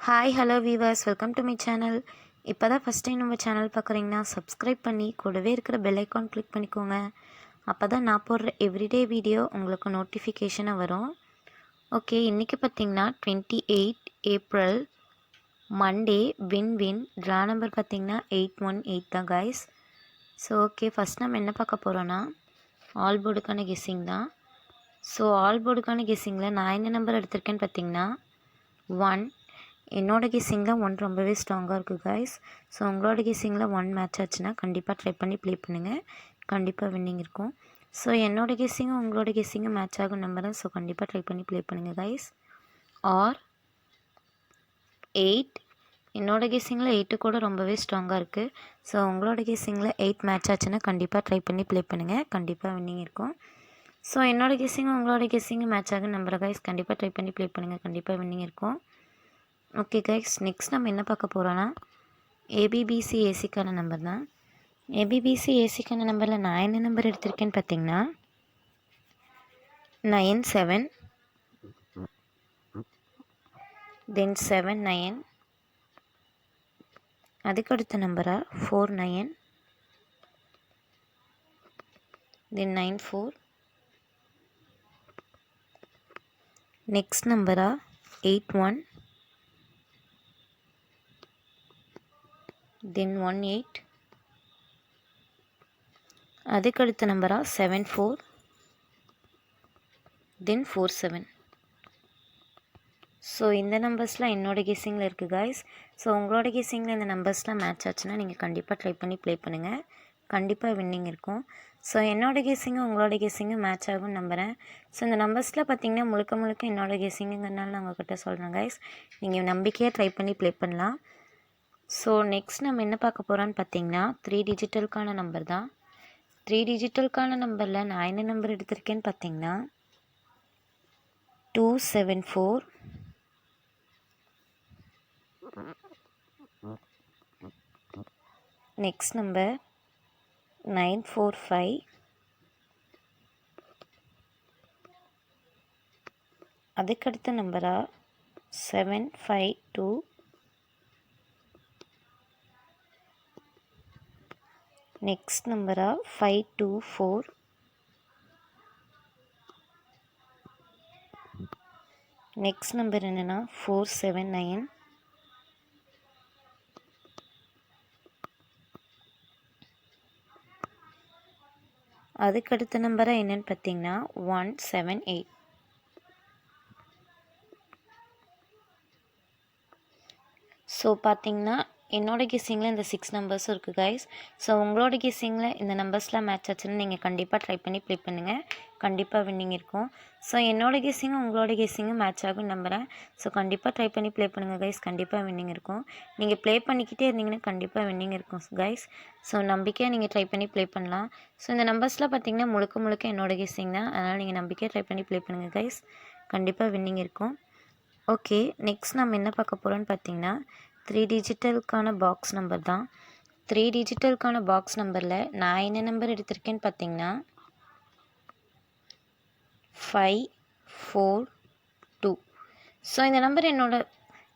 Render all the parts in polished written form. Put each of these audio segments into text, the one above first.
Hi hello viewers, welcome to my channel. இப்போ தான் first time நம்ம சேனல் பார்க்குறீங்கன்னா சப்ஸ்கிரைப் பண்ணி கூடவே இருக்கிற பெல் ஐக்கான் கிளிக் பண்ணிக்கோங்க. அப்போ தான் நான் போடுற எவ்ரிடே வீடியோ உங்களுக்கு நோட்டிஃபிகேஷனாக வரும். ஓகே, இன்றைக்கி பார்த்திங்கன்னா 28 April Monday win draw number பார்த்திங்கன்னா 818 தான் கைஸ். ஸோ ஓகே, ஃபஸ்ட் நம்ம என்ன பார்க்க போகிறோன்னா ஆல் போர்டுக்கான கெஸ்ஸிங் தான். ஸோ ஆல் போர்டுக்கான கெஸ்ஸிங்கில் நான் என்ன நம்பர் எடுத்திருக்கேன்னு பார்த்திங்கன்னா 1. என்னோடய கெஸ்ஸிங்கில் 1 ரொம்பவே ஸ்ட்ராங்காக இருக்குது கைஸ். ஸோ உங்களோட கெஸ்ஸிங்கில் 1 மேட்ச் ஆச்சுன்னா கண்டிப்பாக ட்ரை பண்ணி ப்ளே பண்ணுங்கள், கண்டிப்பாக வின்னிங் இருக்கும். ஸோ என்னோடய கெஸ்ஸிங்கும் உங்களோட கெஸ்ஸிங்கும் மேட்ச் ஆகும் நம்பர் தான். ஸோ கண்டிப்பாக ட்ரை பண்ணி ப்ளே பண்ணுங்கள் கைஸ். ஆர் 8. என்னோடய கெஸ்ஸிங்கில் 8 கூட ரொம்பவே ஸ்ட்ராங்காக இருக்குது. ஸோ உங்களோட கெஸ்ஸிங்கில் 8 மேட்ச் ஆச்சுன்னா கண்டிப்பாக ட்ரை பண்ணி ப்ளே பண்ணுங்கள், கண்டிப்பாக வின்னிங் இருக்கும். ஸோ என்னோடய கெஸ்ஸிங்கும் உங்களோட கெஸ்ஸிங்கும் மேட்ச் ஆகும் நம்பர் கைஸ், கண்டிப்பாக ட்ரை பண்ணி ப்ளே பண்ணுங்கள், கண்டிப்பாக வின்னிங் இருக்கும். ஓகே கைஸ், நெக்ஸ்ட் நம்ம என்ன பார்க்க போகிறோன்னா ஏபிபிசி ஏசிக்கான நம்பர் தான். ஏபிபிசி ஏசிக்கான நம்பரில் நான் என்ன நம்பர் எடுத்திருக்கேன்னு பார்த்தீங்கன்னா 9 7, தென் 7 9, அதுக்கடுத்த நம்பராக 4 9, தென் 9 4, நெக்ஸ்ட் நம்பராக 8 1, then 1 8, அதுக்கடுத்த நம்பராக 7 4, then 4 7. ஸோ இந்த நம்பர்ஸ்லாம் என்னோட கெஸ்ஸிங்கில் இருக்குது கைஸ். ஸோ உங்களோட கெஸ்ஸிங்கில் இந்த நம்பர்ஸ்லாம் மேட்ச் ஆச்சுன்னா நீங்கள் கண்டிப்பாக ட்ரை பண்ணி ப்ளே பண்ணுங்கள், கண்டிப்பாக வின்னிங் இருக்கும். ஸோ என்னோட கெஸ்ஸிங்கும் உங்களோட கெஸ்ஸிங்கும் மேட்ச் ஆகும்னு நம்புகிறேன். ஸோ இந்த நம்பர்ஸில் பார்த்திங்கன்னா முழுக்க என்னோட கெஸ்ஸிங்குங்கிறனால நான் உங்கள்கிட்ட சொல்கிறேன் கைஸ், நீங்கள் நம்பிக்கையாக ட்ரை பண்ணி ப்ளே பண்ணலாம். ஸோ நெக்ஸ்ட் நம்ம என்ன பார்க்க போகிறோன்னு பார்த்தீங்கன்னா 3 டிஜிட்டலுக்கான நம்பர் தான். 3 டிஜிட்டலுக்கான நம்பரில் நான் என்ன நம்பர் எடுத்திருக்கேன்னு பார்த்தீங்கன்னா 2 7 4, நெக்ஸ்ட் நம்பர் 9 4 5, அதுக்கடுத்த நம்பராக 7 5 2, நெக்ஸ்ட் நம்பராக 5 2 4, நெக்ஸ்ட் நம்பர் என்னென்னா 4 7 9, அதுக்கடுத்த நம்பராக என்னென்னு பார்த்தீங்கன்னா 1 7 8. ஸோ பார்த்தீங்கன்னா என்னோட கெஸ்ஸிங்கில் இந்த 6 நம்பர்ஸும் இருக்குது கைஸ். ஸோ உங்களோட கெஸ்ஸிங்கில் இந்த நம்பர்ஸ்லாம் மேட்ச் ஆச்சுன்னு நீங்கள் கண்டிப்பாக ட்ரை பண்ணி ப்ளே பண்ணுங்கள், கண்டிப்பாக வின்னிங் இருக்கும். ஸோ என்னோட கெஸ்ஸிங்கும் உங்களோட கெஸ்ஸிங்கும் மேட்ச் ஆகும்னு நம்புகிறேன். ஸோ கண்டிப்பாக ட்ரை பண்ணி ப்ளே பண்ணுங்கள் கைஸ், கண்டிப்பாக வின்னிங் இருக்கும். நீங்கள் ப்ளே பண்ணிக்கிட்டே இருந்தீங்கன்னா கண்டிப்பாக வின்னிங் இருக்கும் கைஸ். ஸோ நம்பிக்கையாக நீங்கள் ட்ரை பண்ணி ப்ளே பண்ணலாம். ஸோ இந்த நம்பர்ஸ்லாம் பார்த்திங்கன்னா முழுக்க என்னோட கெஸ்ஸிங் தான், அதனால் நீங்கள் நம்பிக்கையாக ட்ரை பண்ணி ப்ளே பண்ணுங்கள் கைஸ், கண்டிப்பாக வின்னிங் இருக்கும். ஓகே, நெக்ஸ்ட் நம்ம என்ன பார்க்க போகிறோன்னு பார்த்தீங்கன்னா 3 டிஜிட்டலுக்கான பாக்ஸ் நம்பர் தான். 3 டிஜிட்டலுக்கான பாக்ஸ் நம்பரில் நான் என்ன நம்பர் எடுத்திருக்கேன்னு பார்த்தீங்கன்னா 5 4 2. ஸோ இந்த நம்பர் என்னோட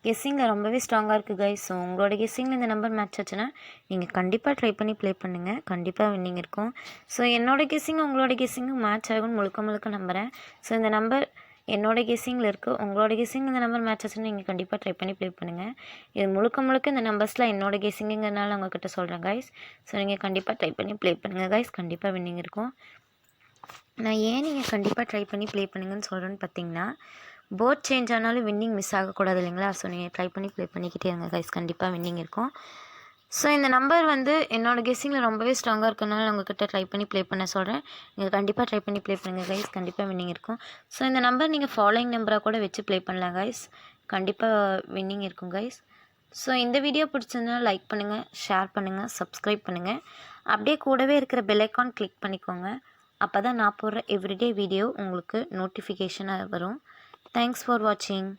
கெஸ்ஸிங்கில் ரொம்பவே ஸ்ட்ராங்காக இருக்குது கைஸ். ஸோ உங்களோட கெஸ்ஸிங்கில் இந்த நம்பர் மேட்ச் ஆச்சுன்னா நீங்கள் கண்டிப்பாக ட்ரை பண்ணி ப்ளே பண்ணுங்கள், கண்டிப்பாக வின்னிங் இருக்கும். ஸோ என்னோட கெஸ்ஸிங்கும் உங்களோட கெஸ்ஸிங்கும் மேட்ச் ஆகும்னு முழுக்க நம்புகிறேன். ஸோ இந்த நம்பர் என்னோட கெஸ்ஸிங்கில் இருக்குது, உங்களோட கெஸ்ஸிங் இந்த நம்பர் மேட்ச் ஆச்சுன்னா நீங்கள் கண்டிப்பாக ட்ரை பண்ணி ப்ளே பண்ணுங்கள். இது முழுக்க இந்த நம்பர்ஸ்லாம் என்னோட கெஸ்ஸிங்குங்கிறனால உங்கள்கிட்ட சொல்கிறேன் கைஸ். ஸோ நீங்கள் கண்டிப்பாக ட்ரை பண்ணி ப்ளே பண்ணுங்கள் கைஸ், கண்டிப்பாக வின்னிங் இருக்கும். நான் ஏன் நீங்கள் கண்டிப்பாக ட்ரை பண்ணி ப்ளே பண்ணுங்கன்னு சொல்கிறேன்னு பார்த்தீங்கன்னா போர்ட் சேஞ்ச் ஆனாலும் வின்னிங் மிஸ் ஆகக்கூடாது இல்லைங்களா. ஸோ நீங்கள் ட்ரை பண்ணி ப்ளே பண்ணிக்கிட்டே இருங்க கைஸ், கண்டிப்பாக வின்னிங் இருக்கும். ஸோ இந்த நம்பர் என்னோடய கெஸ்ஸிங்கில் ரொம்பவே ஸ்ட்ராங்காக இருக்கிறனால நான் உங்கள்கிட்ட ட்ரை பண்ணி ப்ளே பண்ண சொல்கிறேன். நீங்கள் கண்டிப்பாக ட்ரை பண்ணி ப்ளே பண்ணுங்கள் கைஸ், கண்டிப்பாக வின்னிங் இருக்கும். ஸோ இந்த நம்பர் நீங்கள் ஃபாலோயிங் நம்பராக கூட வச்சு ப்ளே பண்ணலாம் கைஸ், கண்டிப்பாக வின்னிங் இருக்கும் கைஸ். ஸோ இந்த வீடியோ பிடிச்சிருந்தா லைக் பண்ணுங்கள், ஷேர் பண்ணுங்கள், சப்ஸ்கிரைப் பண்ணுங்கள். அப்படியே கூடவே இருக்கிற பெல் ஐக்கான் கிளிக் பண்ணிக்கோங்க. அப்போ தான் நான் போடுற எவ்ரிடே வீடியோ உங்களுக்கு நோட்டிஃபிகேஷனாக வரும். தேங்க்ஸ் ஃபார் வாட்சிங்.